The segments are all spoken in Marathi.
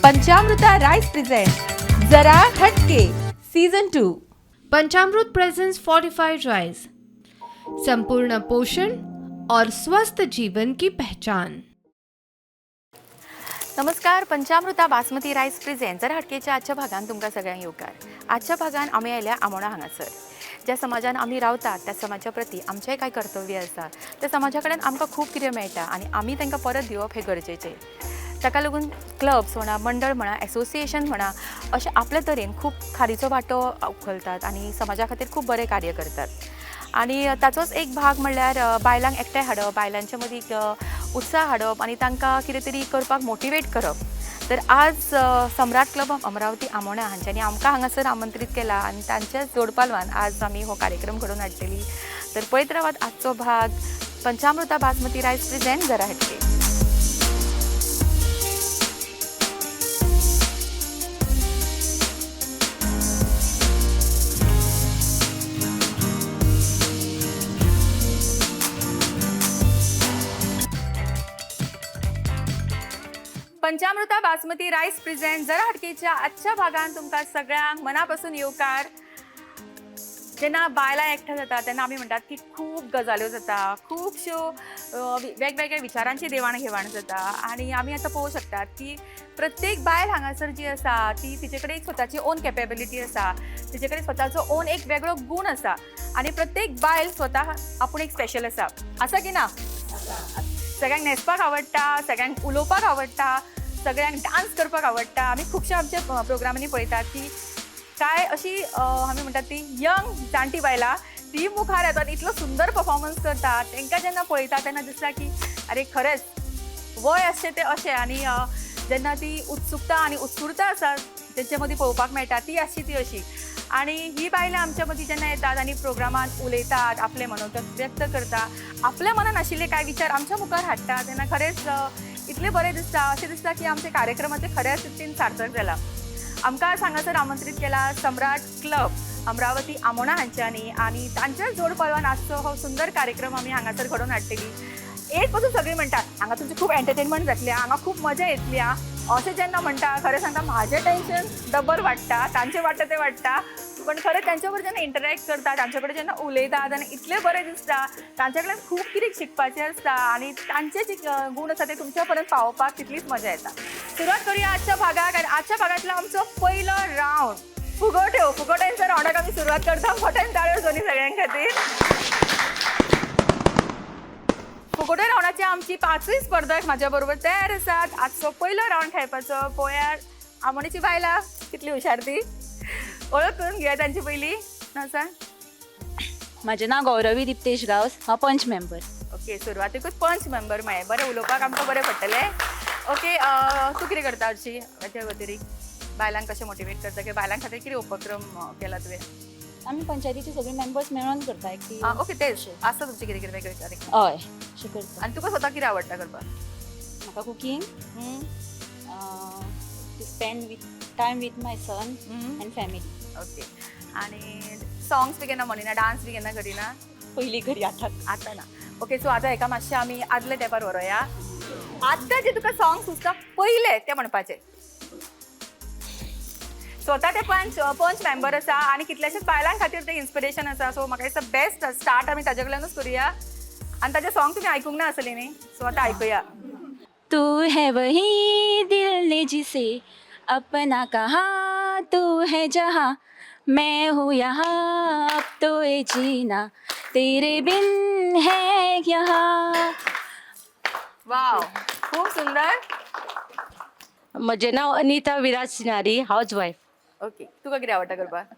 पंचामृता राइस प्रेजेंट जरा हटके सीजन 2। पंचामृत प्रेजेंस फोर्टिफाइड राइस, संपूर्ण पोषण और स्वस्थ जीवन की पहचान। नमस्कार, पंचामृता बासमती रायस प्रेजेंट जरा हटकेच्या आजच्या भागान तुमकां सगळ्यांक येवकार। आजच्या भागान आमी आयल्या आमोणा हांगासर। ज्या समाजान आमी रावतात त्या समाजा प्रती आमचें कांय कर्तव्य आसा। त्या समाजा कडेन आमकां खूब कितें मेळटा आनी आमी तांकां परत दिवप हें गरजेचें। ताका लागून क्लब्स म्हणा, मंडळ म्हणा, एसोसिएशन म्हणा, अशें आपल्या तरेन खूब खारीचो वांटो उखलतात आनी समाजा खातीर खूब बरें कार्य करतात। आणि ताचोच एक भाग म्हणल्यार बायलांक एकठांय हाडप, बायलांच्या मदीं उत्साह हाडप आनी तांकां कितें तरी करपाक मोटिवेट करप। तर आज सम्राट क्लब ऑफ अमरावती आमोणा हांच्यांनी आमकां हांगासर आमंत्रीत केला आनी तांच्याच जोडपालवान आज आमी हो कार्यक्रम घडोवन हाडटली। तर पळयत रावात आजचो भाग पंचामृता बासमती रायस प्रेजेंट जरा हटके। पंचामृता बासमती रायस प्रेजेंट जरा हटकेच्या आजच्या भागान तुमकां सगळ्यांक मनापासून येवकार। जेन्ना बायलां एकठांय जाता तेन्ना आमी म्हणटात की खूब गजाल्यो जाता, खुबश्यो वेगवेगळ्या विचारांची देवाण घेवाण जाता आनी आमी आतां पळोवंक शकतात की प्रत्येक बायल हांगासर जी आसा ती तिचे कडेन एक स्वताची ओन कॅपेबिलिटी आसा, तिचे कडेन स्वताचो ओन एक वेगळो गूण आसा आनी प्रत्येक बायल स्वता आपूण एक स्पेशल आसा की ना? सगळ्यांक न्हेसपाक आवडटा, सगळ्यांक उलोवपाक आवडटा, सगळ्यांक डान्स करपाक आवडटा। आमी खुबश्या आमच्या प्रोग्रामांनी पळयतात की काय अशी आमी म्हणटात ती यंग जाणटी बायलां ती मुखार येतात, इतलो सुंदर परफॉर्मन्स करतात। तांकां जेन्ना पळयता तेन्ना दिसता की अरे खरेंच वय अशें तें अशें आनी जेन्ना ती उत्सुकता आनी उत्स्फूर्त आसा तेंचे मदीं पळोवपाक मेळटा ती अशी ती अशी। आनी ही बायलां आमच्या मदीं जेन्ना येतात आनी प्रोग्रामांत उलयतात, आपले मनोगत व्यक्त करता, आपल्या मनान आशिल्ले कांय विचार आमच्या मुखार हाडटा तेन्ना खरेंच इतलें बरें दिसता। अशें दिसता की आमचे कार्यक्रमाचें खऱ्याच रितीन सार्थक जाला। आमकां आज हांगासर आमंत्रीत केला सम्राट क्लब अमरावती आमोणा हांच्यांनी आनी तांच्याच जोडपालवान आजचो हो सुंदर कार्यक्रम आमी हांगासर घडोवन हाडटली। एक पासून सगळीं म्हणटात हांगा तुमची खूब एंटरटेनमेंट जातली, हांगा खूब मजा येतली। अशें जेन्ना म्हणटा खरें सांगता म्हाजें टेन्शन डबल वाडटा, तांचें वाडटा तें वाडटा, पण खरें तांचे बरोबर जेन्ना इंटरॅक्ट करता, तांचे कडेन जेन्ना उलयतात आनी इतलें बरें दिसता, तांचे कडल्यान खूब कितें शिकपाचें आसता आनी तांचे जे गूण आसा ते तुमच्या पर्यंत पावोवपाक तितलीच मजा येता। सुरवात करूया आजच्या भागाक आनी आजच्या भागांतलो आमचो पयलो रावंड फुगोट्यो। फुगोट्यांच्या रावंडाक आमी सुरवात करता। मोठ्यान ताळयो दोनी सगळ्यां खातीर। फुगोट्यो रावंडाची आमची पांचूय स्पर्धक म्हाज्या बरोबर तयार आसात आजचो पयलो रावंड खेळपाचो। पळोवया आमोणेची बायलां कितली हुशार ती। ओळख करून घेया तांची पयली। ना सांग। म्हजें नांव गौरवी दिप्तेश गांवस, हांव पंच मेंबर। ओके, सुरवातेकूच पंच मेंबर मेळ्ळे, बरें उलोवपाक आमकां बरें पडटलें। ओके, तूं कितें करता हरशी हाच्या व्यतिरिक्त बायलांक कशें मोटिवेट करता की बायलां खातीर कितें उपक्रम केला तुवें? आमी पंचायतीचे सगळे मेंबर्स मेळून करता एक ओके, तेच आसा तुमचें कितें कितें वेगळें कार्यक्रम? हय अशें करता। आनी तुका स्वता कितें आवडटा करपाक? म्हाका cooking, to spend with time with my son and family. Okay, आनी सॉंग्स बी केन्ना म्हणिना, डान्स बी केन्ना करिना? पयलीं घरी आतां ना। ओके, सो आतां हेका मातशें आमी आदले तेंपार व्हरोया। आतां जे तुका सॉंग सुचता पयले ते म्हणपाचे। स्वता ते पंच मेंबर आसा आनी कितल्याशेच बायलां खातीर ते इन्स्पिरेशन आसा। सो म्हाका दिसता बेस्ट स्टार्ट आमी ताजे कडल्यानूच करुया। आनी ताजें सॉंग तुमी आयकूंक ना आसली न्ही, सो आतां आयकुया। तू है वही दिल ने जिसे अपना कहा, तू है जहाँ मैं हूँ यहाँ, अब तो ये जीना तेरे बिन है यहाँ। वाव, खूप सुंदर। म्हजें नांव Anita Viraj Sinari, house wife. Okay, तुका कितें आवडटा करपाक?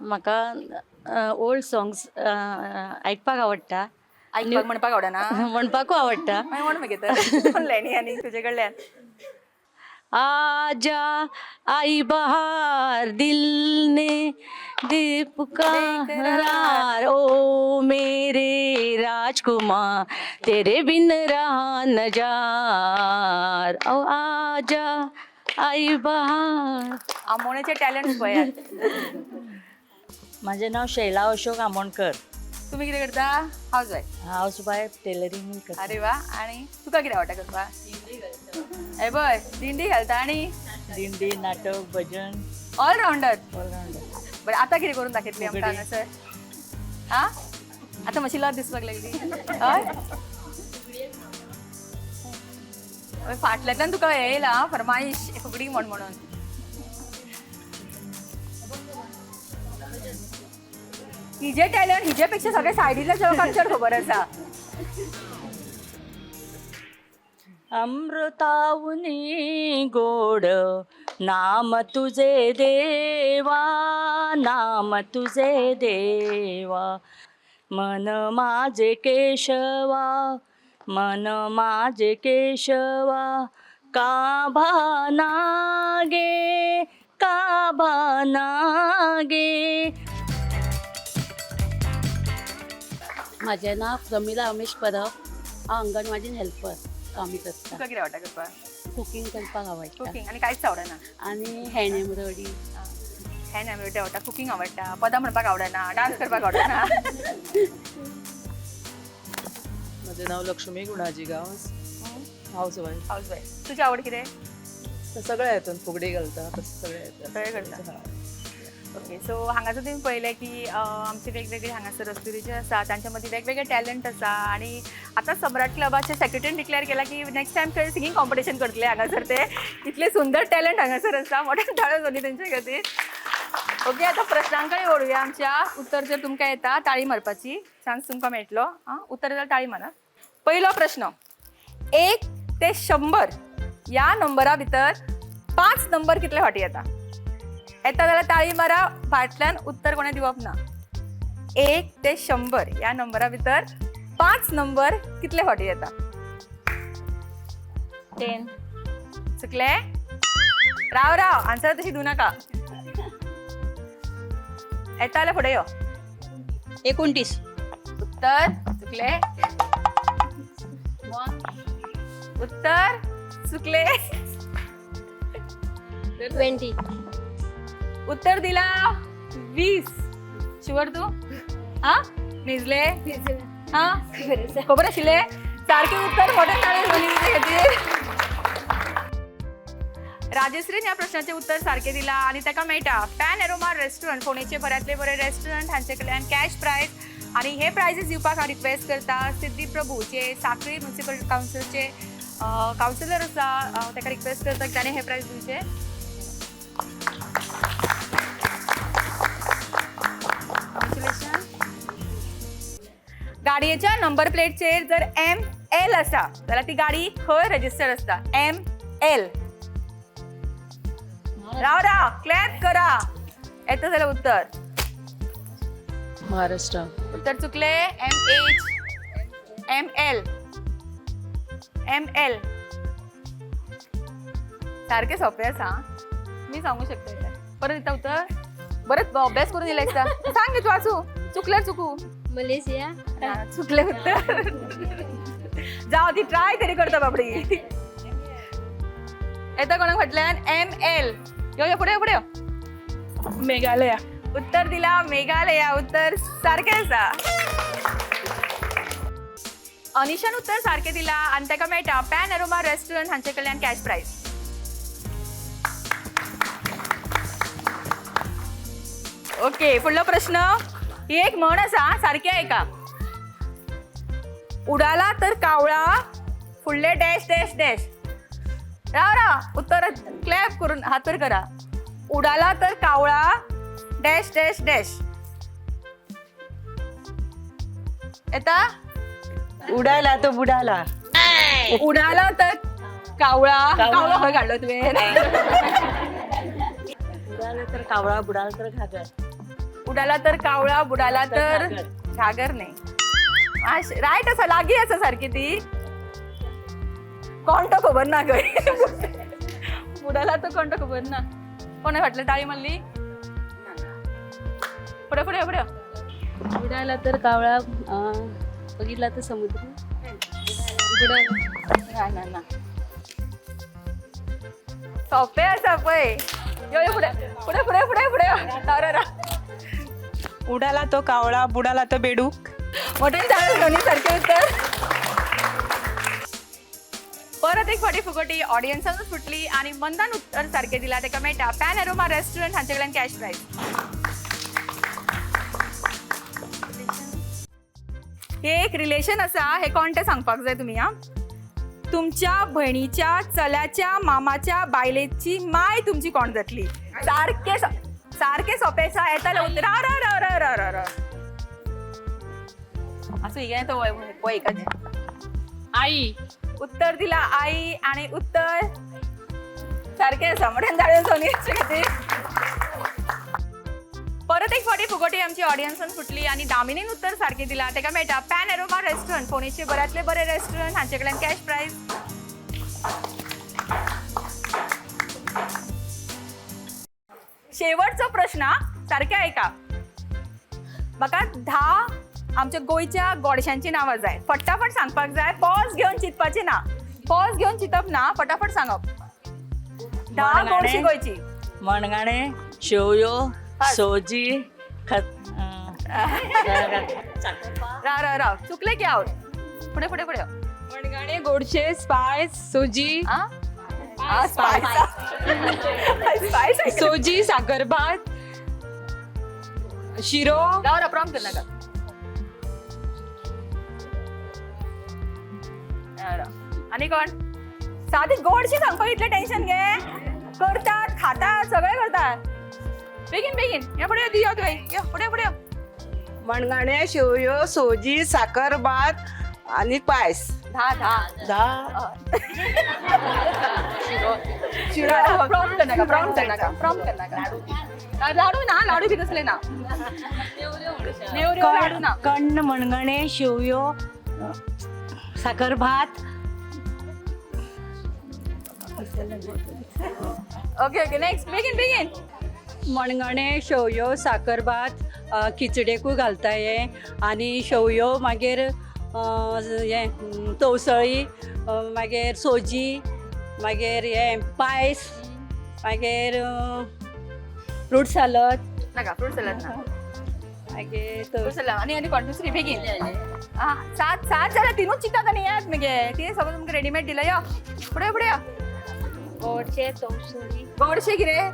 म्हाका ओल्ड सॉंग्स आयकपाक आवडटा, आयकपाक म्हणपाक आवडना? म्हणपाकूय आवडटा। म्हण मागीर तर लेणी आनी तुजे कडल्यान। आजा आई बहार दिल ने दे पुकार, ओ मेरे राजकुमार तेरे बिन रहा न जार, ओ आजा आई बहार। आमोणेचे टॅलेंट पळयात। माझे नाव शैला अशोक आमोणकर। तुम्ही कितें करता? House wife. House wife tailoring करता। अरे वा, आणि तुका कितें आवडटा करपाक? हे बय दिंडी घालता आणि दिंडी नाटक भजन ऑलराऊंडर. ऑलराऊंडर. बरं आता किती करून दाखयतली आमकां फुगडी. हांगासर? आ आता म्हशीला दिसपाक लागली. हय फाटल्यातल्यान तुका हे येयला फरमाईश फुगडी म्हणून. हिजे टॅलंट हिजे पेक्षा सगळे सायडीतल्या लोकांच्या खबर आसा. अमृताहुनी गोड नाम तुझे देवा, नाम तुझे देवा, मन माझे केशवा, मन माझे केशवा, का भानागे, का भानागे. माझे नाव प्रमिला उमेश परब. हांव अंगणवाडीन हेल्पर कामी करता. तुका कितें आवडटा करपाक? कुकिंग करपाक आवडटा कुकिंग आणि कांयच आवडना. आनी हँड एम्ब्रॉयडरी. हँड एम्ब्रॉयडरी आवडटा, कुकिंग आवडटा, पदां म्हणपाक आवडना, डान्स करपाक आवडना. माझे नाव लक्ष्मी गुणाजी गांवस. हाऊसवाईफ. हाऊसवाईफ. तुझी आवड कितें? सगळ्या येतात, फुगडी घालता तसं सगळें येतात. सगळें करता. ओके, सो हांगासर तुम्ही पळयलें की आमचे वेगवेगळे हांगासर रस्तुरीचे आसा, तांच्या मदीं वेगवेगळे टॅलंट आसा. आणि आता सम्राट क्लबाचे सेक्रेटरीन डिक्लेअर केला की नेक्स्ट टायम खंय सिंगींग कॉम्पिटिशन करतले हांगासर. ते इतले सुंदर टॅलंट हांगासर आसा. मोठ्यान ताळ्यो जाली तेंचे खातीर. ओके, आता प्रश्नांकय ओडुया आमच्या. उत्तर जर तुमकां येता ताळी मारपाची चान्स तुमकां मेळटलो. उत्तर जाल्यार ताळी मारा. पयलो प्रश्न, 1 ते 100 या नंबरा भितर 5 नंबर कितले फावटी येता? येता जाल्यार ताळी मारा. फाटल्यान उत्तर कोणें दिवप ना. 1 ते 100 या नंबरा भितर 5 नंबर कितले फावटी येता? 10. चुकले? राव आन्सर तशी दिवं नाका. येता जाल्यार फुडें यो. 29. उत्तर चुकले. उत्तर चुकले. 20. उत्तर दिला 20. शुअर तू? हा निजले? हा खबर आशिल्ले? सारखे उत्तर मोठ्या ताळ्यो जाली तुजे खातीर. राजश्रीन ह्या प्रश्नाचे उत्तर सारखे दिला आणि ताका मेळटा पॅन एरोमा रेस्टॉरंट, फोणेचे बऱ्यांतले बरे रेस्टॉरंट हांचे कडल्यान कॅश प्रायज. आणि हे प्रायजीस दिवपाक हांव रिक्वेस्ट करता सिद्धी प्रभू जे साखळी म्युनिसिपल कावन्सिलचे कावन्सिलर आसा, ताका रिक्वेस्ट करता की ताणें हे प्रायज दिवचे. गाडयेच्या नंबर प्लेटचेर जर ML आसा जाल्यार ती गाडी खंय रजिस्टर आसता? ML. राव क्लॅप करा. येता जाल्यार उत्तर. महाराष्ट्र. उत्तर चुकले. ML. सारखे सोपे आसा. मी सांगू शकते. परत येता उत्तर. परत अभ्यास करून येयला दिसता. सांग तू वाचू. चुकल्यार चुकू. मलेशिया. चुकले उत्तर. जाऊ ती ट्राय तरी करता बाबडी. येता कोणाक फाटल्यान? ML. यो पुढे यो. मेघालया. उत्तर दिला मेघालया. उत्तर सारखे आसा. अनिशान उत्तर सारखे दिला आणि ताका मेळटा पॅन एरोमा रेस्टॉरंट हांचे कडल्यान कॅश प्राइज. ओके, फुडलो प्रश्न. ही एक म्हण आसा, सारखी ऐका. उडाला तर कावळा फुडले डॅश डॅश डॅश. राव उत्तर क्लॅप करून हात वर करा. उडाला तर कावळा डॅश डॅश डॅश. येता? उडाला तो बुडाला. उडाला तर कावळा खंय काढलो तुवें? उडाला तर कावळा, बुडाला तर घागर. उडाला तर कावळा, बुडाला तर घागर नाही. राईट आसा, लागी आसा सारखी ती. कोण तो खबर ना खंय. बुडाला तर कोण तो खबर ना. कोणा फाटल्यान ताळी मारली? पुढे पुढे पुढे. उडाला तर कावळा, बघितला तर समुद्र. ना सोपे आसा पळय. यो पुढे पुढे पुढे पुढे पुढे. उडाला तो कावळा, बुडाला तो बेडूक. मोठ्यान चालेल दोन्ही सारखे उत्तर. परत एक फावटी फुगटी ऑडियन्सानूच फुटली आणि मंदान उत्तर सारखे दिला ताका मेळटा पॅन एरोमा रेस्टॉरंट हांचे कडल्यान कॅश प्राइज. हे एक रिलेशन आसा हे कोण तें सांगपाक जाय तुमी हा. तुमच्या भयणीच्या चल्याच्या मामाच्या बायलेची माय तुमची कोण जातली. सारखे सोंपें आसा येताले उत्तर असं हे तो पळय आई. उत्तर दिला आई आणि उत्तर सारखे आसा मोठ्यान धाडून सोनी खातीर. परत एक फावटी फुगटी आमची ऑडियन्सान फुटली आणि दामिनीन उत्तर सारखे दिला ताका मेळटा पॅन एरोमा रेस्टॉरंट फोणेचे बऱ्यांतले बरे रेस्टॉरंट हांचे कडल्यान कॅश प्राइज. शेवटचो प्रश्न सारखे ऐका. म्हाका 10 आमच्या गोंयच्या गोडशांची नांवां जाय. फटाफट सांगपाक जाय. पॉज घेवन चिंतपाचें ना. पॉज घेवन चिंतप ना. फटाफट सांगप. 10 गोडशी गोंयची. मणगणें, शेवयो, सोजी, राव चुकले की हांव. पुढे पुढे पुढे मणगणे गोडशे स्पायस सोजी स्पायस सोजी साखरभात शिरो राव प्रॉम कर नाका. आणि कोण साधी गोडशी सांगपाक इतलें टेन्शन घे. करतात खातात सगळे करतात. बेगीन या पुढे दियो तुवें. पुढे पुढे मणगणे शेवयो सोजी साखरभात आणि पायस. 10 प्रॉम कर नाका. लाडू ना लाडू बी कसले ना. नेवऱ्यो लाडू ना. कण्ण मणगणे शेवयो साखरभात. ओके नेक्स्ट बेगीन. मणगणे शेवयो साखरभात खिचडेकूय घालता हे आनी शेवयो मागीर हे तवसळी मागीर सोजी मागीर हे पायस मागीर फ्रूट सॅलड नाका फ्रूट सॅलड ना. मागीर फ्रूट सॅलड आणि कोण दुसरी बेगीन. सात जाल्यार तिनूच चिंतात आनी येयात मगे. ती सगळं तुमकां रेडीमेड दिलं यो. पुढे यो. गोडशे तवसळी गोडशे कितें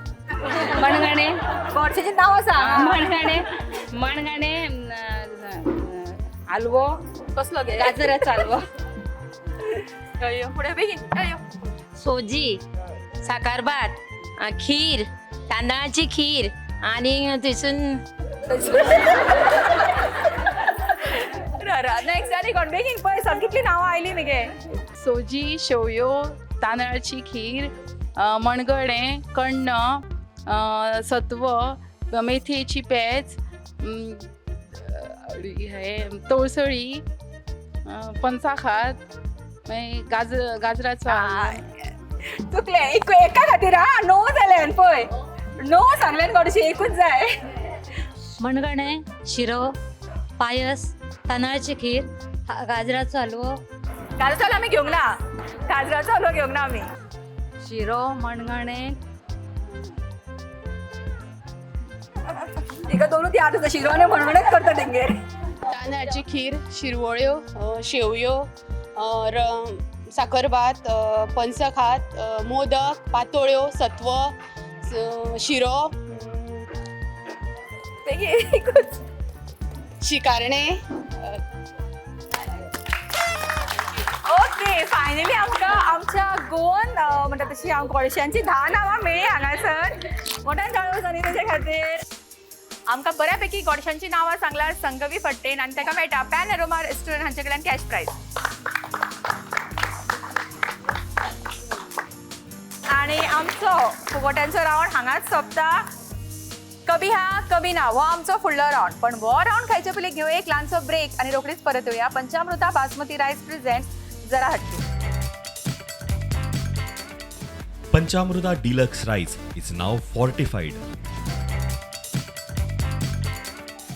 मणगणे गोडशेची नांव आसा. मणगणे हलवो कसलो गे गाजराचो हलवो यो पुढे बेगीन यो. सोजी साखरभात खीर तांदळाची खीर आणि तिथून नेक्स्ट आनी कोण बेगीन पळय सगळींतली नांवां आयली मगे. सोजी शेवयो तांदळाची खीर मणगणे कण्ण सत्व मेथयेची पेज हे तवसळी पंचाखात मागीर गाजराचो चुकले एका खातीर नो जाल्यान पळय. नो सांगल्यान गोडशी एकूच जाय. मणगणे शिरो पायस तांदळाची खीर गाजराचो हलवो. गाजराचो आमी घेवंक ना. गाजराचो हलवो घेवंक ना आमी. शिरो मणगणे तिका दोनूच याद आसा. शिरो आनी मणगणेच करता तेंगेर. तांदळाची खीर शिरवळ्यो शेवयो साखरभात पंचखात मोदक पातोळ्यो सत्व शिरो तेंगेर एकूच. शिकारणे. ओके फायनली आमकां आमच्या गोवन म्हणटा तशी हांव गोडशांची 10 नांवां मेळ्ळी हांगासर. मोठ्यान धाडून आनी तेजे खातीर आमकां बऱ्यापैकी गोडशांची नांवां सांगल्यार संगवी फट्टेन आनी ताका मेळटा पॅन एरोमा रेस्टॉरंट हांचे कडल्यान कॅश प्राइज. आणि आमचो फुगोट्यांचो रावंड हांगाच सोंपता. कभी हा कभी ना हो आमचो फुडलो रावंड. पण हो रावंड खायचे पयलीं घेऊ एक ल्हानसो ब्रेक आणि रोखडीच परत येऊया. पंचामृता बासमती रायस प्रेझेंट जरा हटके. Panchamruta Deluxe Rice is now fortified.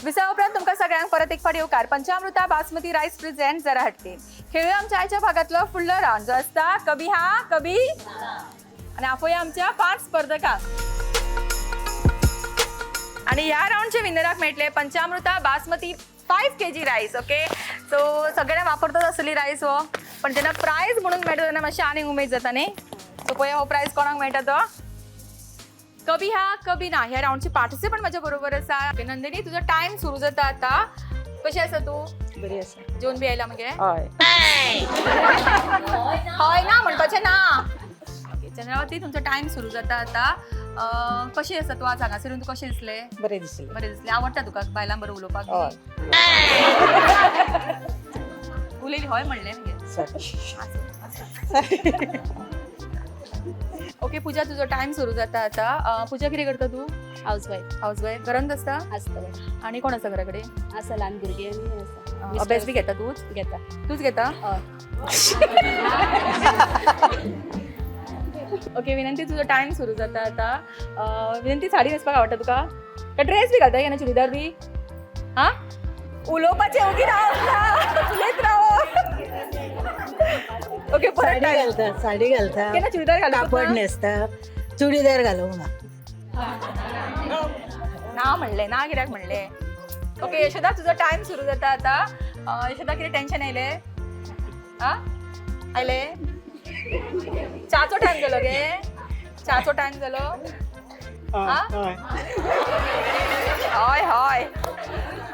Visa उपरांत तुमकां सगळ्यांक परत एक फावटी येवकार. पंचामृता बासमती रायस प्रेझेंट जरा हटके. खेळूया आमच्या आयच्या भागातलो फुडलो रावंड जो आसता कभी हा कभी आणि आपोवया आमच्या 5 स्पर्धकांक. आणि ह्या राऊंडचे विनराक मेळटले पंचामृता बासमती 5 kg रायस. ओके सो सगळे वापरतात असली रायस हो पण जेन्ना प्रायज म्हणून मेळटा तेन्ना मातशी आनीक उमेद जाता न्ही. सो पळया हो प्रायज कोणाक मेळटा तो. कभी हा कभी ना ह्या राऊंडची पार्टिसिपंट माझ्या बरोबर आसा. नंदिनी तुजो टाइम सुरू जाता आता. कशी आसा तू? बरी आसा. जेवण बी आयला मगे? हय. हय ना म्हणपाचें ना. ओके चंद्रावती तुमचो टाइम सुरू जाता आता. कशी आसा तू आज हांगासरून तू कशें दिसलें? बरें दिसलें. बरें दिसलें. आवडटा तुका बायलां बरोबर उलोवपाक? उलयली हय म्हणलें मगे. ओके पूजा तुजो टाइम सुरू जाता आता. पूजा कितें करता तू? हाऊसवाईफ. घरांत आसता? आसता. आणि कोण आसा घरा कडेन? आसा ल्हान भुरगीं आनी आसा. अभ्यास बी घेता तूच? घेता. तूच घेता? ओके विनंती तुजो टाइम सुरू जाता आता. विनंती साडी न्हेसपाक आवडटा तुका? काय ड्रेस बी घालता केन्ना चुडीदार बी? हा उलोवपाचें ओगी राव उलयत राव. ओके परत साडी घालता केन्ना चुडीदार घालता? कापड न्हेसता चुडीदार घालूंक ना. ना म्हणलें ना कित्याक म्हणलें. ओके यशोदा तुजो टाइम सुरू जाता आता. यशोदा कितें टेन्शन आयलें? आ आयलें? चाचो टाइम जालो गे. चाचो टाइम जालो. हय हय.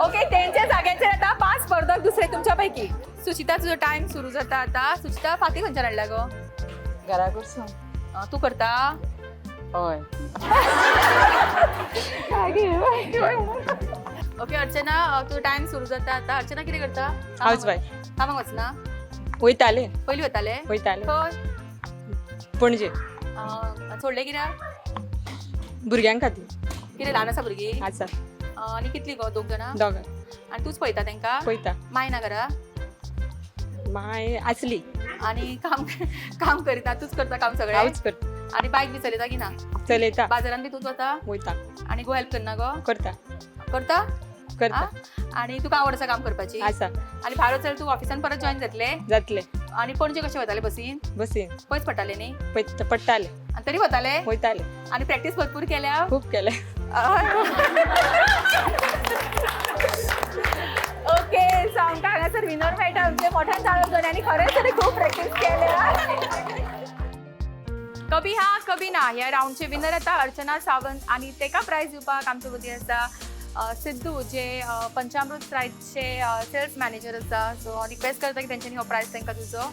ओके तेंच्या जाग्याचेर आता 5 स्पर्धक दुसरे तुमच्या पैकी. सुचिता तुजो टाइम सुरू जाता आता. सुचिता फाती खंयच्यान हाडल्या गो? घरा कडसून. तू करता? हय. ओके अर्चना तुजो टाइम सुरू जाता आता. अर्चना कितें करता? हाऊसवाईफ. कामाक वचना? वयताले पयलीं वताले? वयताले खंय? पणजे. सोडले कित्याक? भुरग्यां खातीर कितें ल्हान आसा भुरगीं? आसा. आनी कितलीं गो? 2 जाणां? दोगां. आनी तूच पळयता तेंकां? पयता. माय ना घरा? माय आसली. आनी काम करिता तूच करता काम सगळें? हांवूच करता. आनी बायक बी चलयता की ना? चलयता. बाजारान बी तूच वता? वयता. आनी गो हेल्प करना गो? करता. करता? करता. आनी तुका आवड आसा काम करपाची? आसा. आनी भायर वचल्यार तू ऑफिसान परत जॉइन जातले? जातले. आनी पणजे कशें वताले बसीन? बसीन पयस पडटाले न्ही? पडटाले. आनी तरी वताले? वयताले. आनी प्रॅक्टीस भरपूर केल्या? खूब केले. ओके सो आमकां हांगासर विनर मेळटा आमचे मोठ्यान चालू दोन्यांनी खरेंच तरी खूब प्रॅक्टीस केल्या. कभी हा कभी ना ह्या राऊंडचे विनर आता अर्चना सावंत आणि तेका प्राइज दिवपाक आमचे मदीं आसा सिद्धू जे पंचामृत रायसचे सेल्स मॅनेजर आसा. सो हांव रिक्वेस्ट करता की तेंच्यांनी हो प्राइज तांकां दिवचो.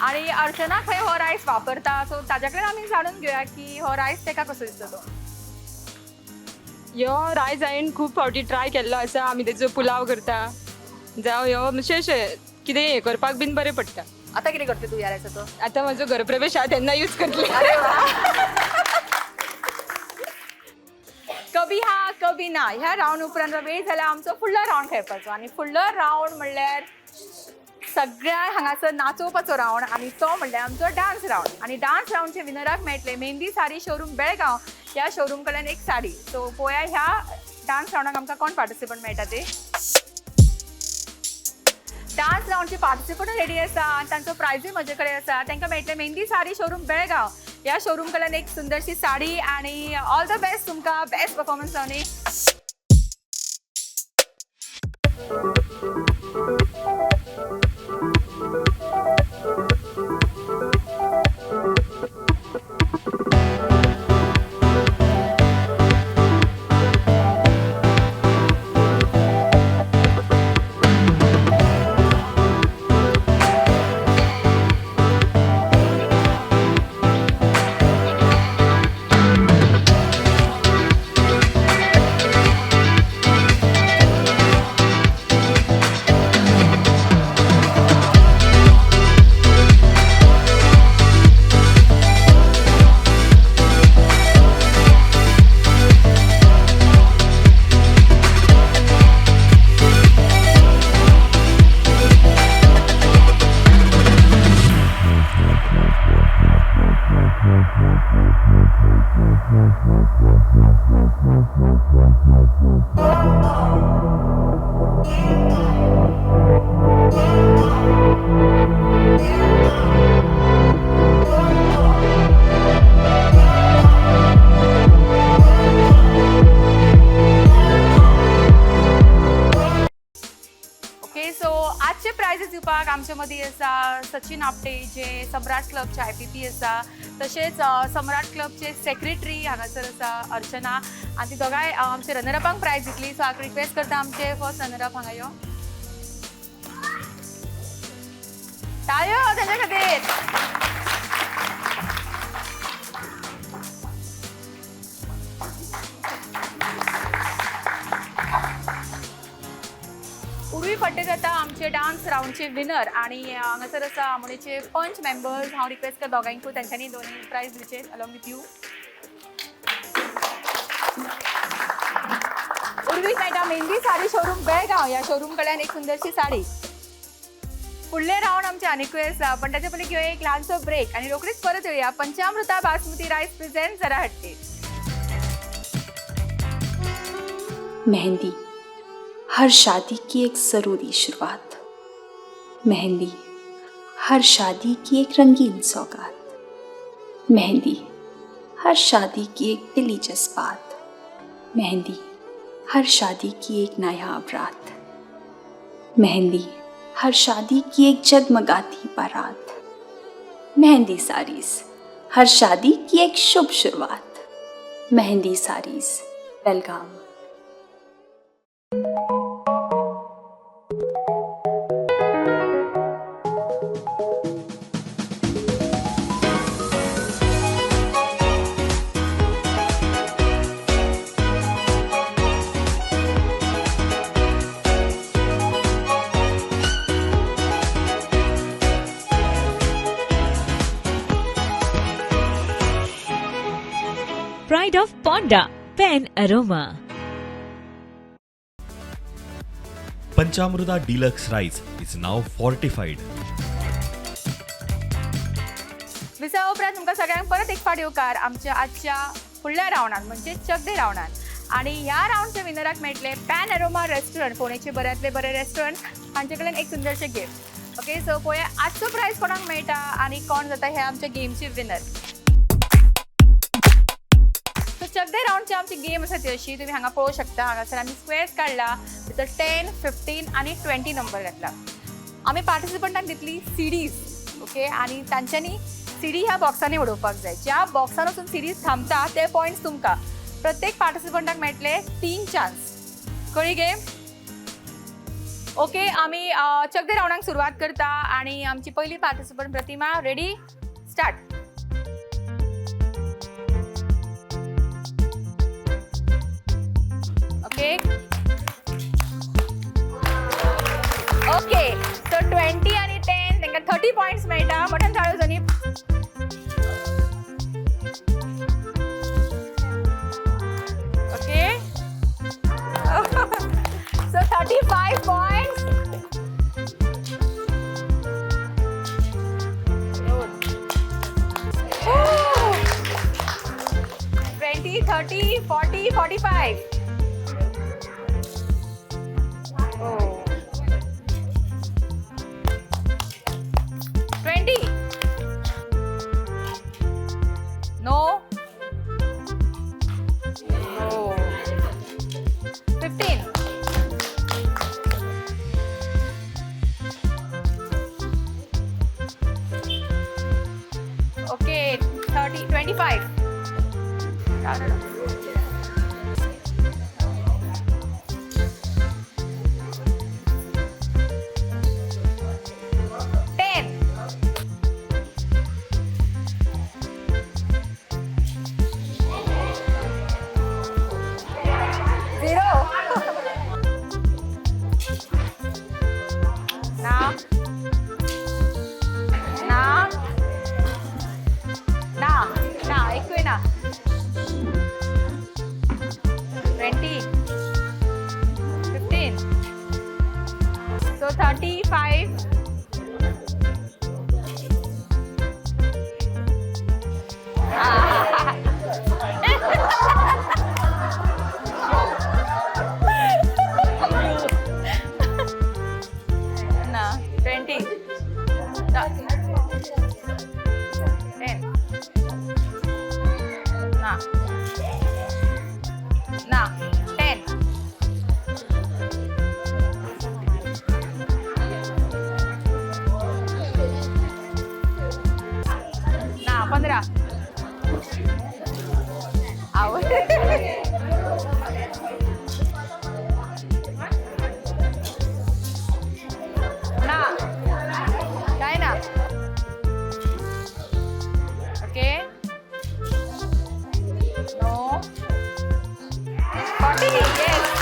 आणि अर्चना खंय हो रायस वापरता सो ताज्या कडेन आमी जाणून घेवया की हो रायस तेका कसो दिसता तो. ह्यो रायस हांवें खूब फावटी ट्राय केल्लो आसा. आमी तेजो पुलाव करता जावं ह्यो मातशें अशें कितें हें करपाक बीन बरें पडटा. आता कितें करता तू ह्या रायसाचो? आतां म्हजो घरप्रवेश आहा तेन्ना यूज करतले. अरे वा. कभी हा कभी ना ह्या राऊंड उपरांत वेळ जाला आमचो फुडलो राऊंड खेळपाचो. आणि फुडलो राऊंड म्हणल्यार सगळ्या हांगासर नाचोवपाचो राऊंड आणि तो म्हणल्यार आमचो डान्स राऊंड. आणि डान्स राऊंडचे विनराक मेळटले मेहंदी साडी शोरूम बेळगांव. ह्या शोरूम कडल्यान एक साडी. सो पळोवया ह्या डान्स राऊंडाक आमकां कोण पार्टिसिपंट मेळटा ते. डान्स राऊंडचे पार्टिसिपंट रेडी आसा आनी तांचो प्रायजूय म्हजे कडेन आसा. तांकां मेळटले मेहंदी साडी शोरूम बेळगांव. ह्या शोरूम कडल्यान एक सुंदरशी साडी आणि ऑल द बेस्ट तुमकां बेस्ट परफॉर्मन्स जावनी. मदीं आसा सचिन आपटे जे सम्राट क्लबचे IPP आसा, तशेंच सम्राट क्लबचे सेक्रेटरी हांगासर आसा अर्चना, आनी ती दोगांय आमचे रनरअपांक प्रायज दितली. सो हांव रिक्वेस्ट करता आमचे फर्स्ट रनरअप हांगा यो. ताळयो तेच्या खातीर. उर्वी फट्टेकता आमचे डान्स राऊंडचे विनर आणि हांगासर आसा आमोणेचे पंच मेंबर्स. हांव रिक्वेस्ट करता दोगांयकूय तेंच्यांनी दोनी प्रायज दिवचे अलॉंग विथ यू. उर्वीक मेळटा मेहंदी साडी शोरूम बेळगांव. ह्या शोरूम कडल्यान एक सुंदरशी साडी. फुडले राऊंड आमचे आनीकूय आसा, पण ताचे पयलीं घेवया एक ल्हानसो ब्रेक आनी रोखडीच परत येवया. पंचामृता बासमती रायस प्रेझेंट जरा हटके. मेहंदी हर शादी की एक ज़रूरी शुरुआत. मेहंदी हर शादी की एक रंगीन सौगात. मेहंदी हर शादी की एक दिली जज्बात. मेहंदी हर शादी की एक नायाब रात. मेहंदी हर शादी की एक जगमगाती बारात. मेहंदी साड़ीज़ हर शादी की एक शुभ शुरुआत. मेहंदी साड़ीज़ बेलगाम. Pride of Ponda Pen Aroma. Panchamruta Deluxe Rice is now fortified. Visa उपरांत तुमकां सगळ्यांक परत एक फावट येवकार आमच्या आजच्या फुडल्या रावंडात म्हणजे चक दे रावंडात. आणि ह्या रावंडच्या विनराक मेळटले पॅन अरोमा रेस्टॉरंट, फोंडेचे बऱ्यांतले बरे रेस्टॉरंट. हांचे कडल्यान एक सुंदरशे गिफ्ट. ओके, सो पळोवया आजचो प्रायज कोणाक मेळटा आनी कोण जाता हे आमच्या गेमचे विनर. सो चक दे रावंडची आमची गेम आसा ती अशी, तुम्ही हांगा पळोवंक शकता. हांगासर आमी स्क्वेअर्स काडला, भितर 10, 15 आनी 20 नंबर घातला. आमी पार्टिसिपंटांक दितली सीडीज. ओके, आनी तांच्यांनी सीडी ह्या बॉक्सांनी उडोवपाक जाय. ज्या बॉक्सान वचून सीडीज थांबता ते पॉयंट्स तुमकां. प्रत्येक पार्टिसिपंटाक मेळटले 3 चान्स. कळ्ळी गेम? ओके, आमी चक दे रावंडाक सुरवात करता आनी आमची पयली participant Pratima. Ready, start. Okay okay, so 20 आणि 10 तांकां 30 पॉयंट्स मेळटा. बटन चाळू दोनी. Okay, so 35 points. 20, 30, 40, 45. Oh. 20. No. No. 15. Okay, 30, 25. 10. 0. Now. Now. Now. Now. Equina. 15 ना काय ना ओके नो 40 yes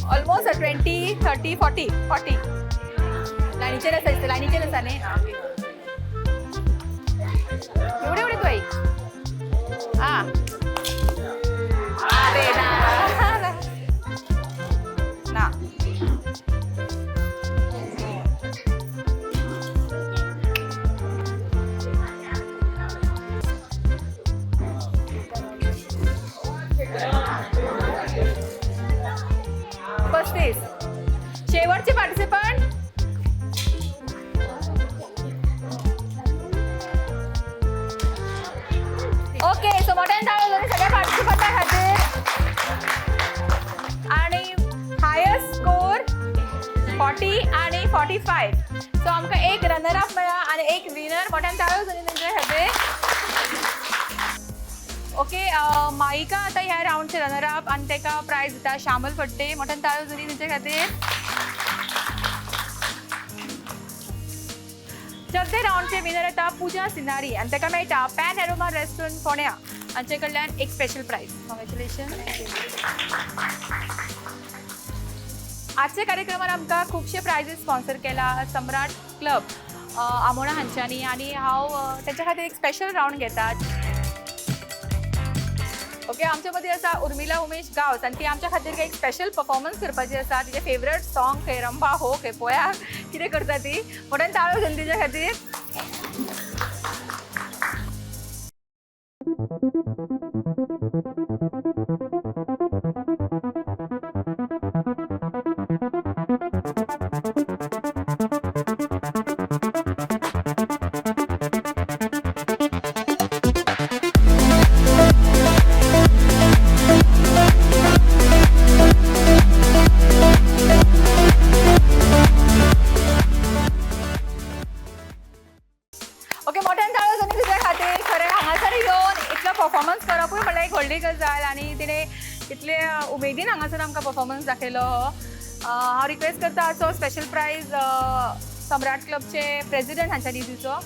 ऑलमोस्ट 20 30 40 लाईनीचे नसायचं लाईनीचे नसाने एवढे एवढे तू आई हा अरे ना ना पस्तीस शेवटचे पार्टिसिपंट ओके सो मोठ्याने टाळ्या वाजवा सगळ्या पार्टिसिपंटा खातीर आणि हायस्ट स्कोर 40 आणि 45 सो आमकां एक रनर अप मेळ्ळा आणि एक विनर मोठ्याने टाळ्या वाजवा तेंच्या खातीर ओके माईका आता ह्या राऊंडचे रनर अप आणि तेका प्राइज दिता श्यामल फट्टे मोठ्यान ताळ्यो जरी तेंचे खातीर चौथे राऊंडचे विनर येता पूजा सिनारी आणि तेका मेळटा पॅन एरोमा रेस्टॉरंट फोंड्या हांचे कडल्यान एक स्पेशल प्राइज कॉंग्रॅच्युलेशन आजच्या कार्यक्रमात आमकां खुबशे प्राइजीस स्पॉन्सर केला सम्राट क्लब आमोणा हांच्यांनी आणि हांव तेंच्या खातीर एक स्पेशल राऊंड घेता ओके आमच्या मध्ये आसा उर्मिला उमेश गांवस आणि ती आमच्या खातीर एक स्पेशल परफॉर्मन्स करपाची आसा तिचे फेवरेट सॉंग खंय रंबा हो खंय पळया कितें करता ती मोठ्यान ताळ्यो घेवन तिच्या खातीर ओके मोठ्यान ताळ्यो घेवन तुज्या खातीर खरें हांगासर येवन इतलो परफॉर्मन्स करपूय म्हणल्यार एक व्हडली गजाल आणि तिणे इतले उमेदीन हांगासर आमकां परफॉर्मन्स दाखयलो हांव रिक्वेस्ट करता आजचो स्पेशल प्राइज सम्राट क्लबचे प्रेसिडेंट हांच्यानी दिवचो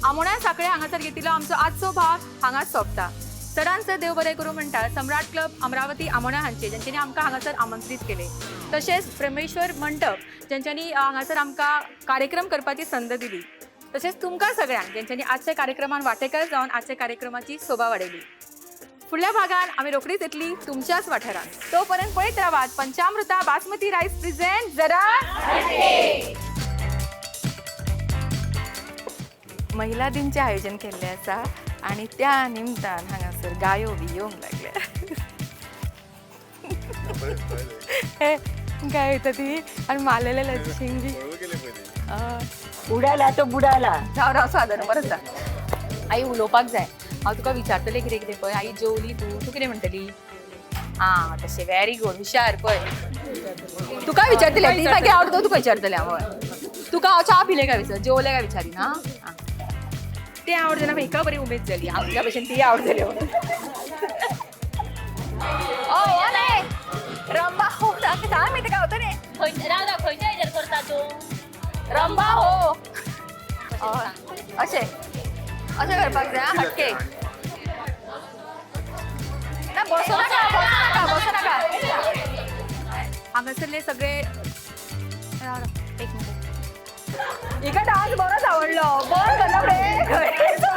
आमोणा साखळे हांगासर घेतिल्लो आमचो आजचो भाग हांगाच सोंपता चडांत चड देव बरें करूं म्हणटा सम्राट क्लब अमरावती आमोणा हांचे जेंच्यांनी आमकां हांगासर आमंत्रीत केले तशेंच ब्रह्मेश्वर मंडप जेंच्यांनी हांगासर आमकां कार्यक्रम करपाची संद दिली तशेंच तुमकां सगळ्यांक जेंच्यांनी आजच्या कार्यक्रमान वांटेकार जावन आजच्या कार्यक्रमाची शोभा वाडयली फुडल्या भागान आमी रोखडीच येतली तुमच्याच वाठारांत तोपर्यंत पळयत रावात पंचामृता बासमती रायस प्रेझेंट जरा महिला दिनचे आयोजन केल्लें आसा आणि त्या निमतान हांगासर गायो बी येवंक लागल्या गाय येता ती आणि मारलेले लक्ष्मी बी उडाला तो बुडाला राव सादर बरं आसा आई उलोवपाक जाय हांव तुका विचारतलें कितें कितें पळय आई जेवली तूं कितें म्हणटली आं तशें व्हेरी गुड हुशार पळय तुका विचारतलें ती जागे आवडतो तुका विचारतलें हांव तुका हांव च्या पिले काय विचार जेवले काय विचारीन हां ते आवडते ना म्हाका बरी उमेद जाली आमच्या भशेन ती आवडटली रंबा हो सांग मी ते गावतो न्ही खंयच्या हेजेर करता तूं रंबा हो अशें करपाक जाय हटके ना बसो नाका हांगासरले सगळे एक मिनिट हिका डान्स बरोच आवडलो बंद करना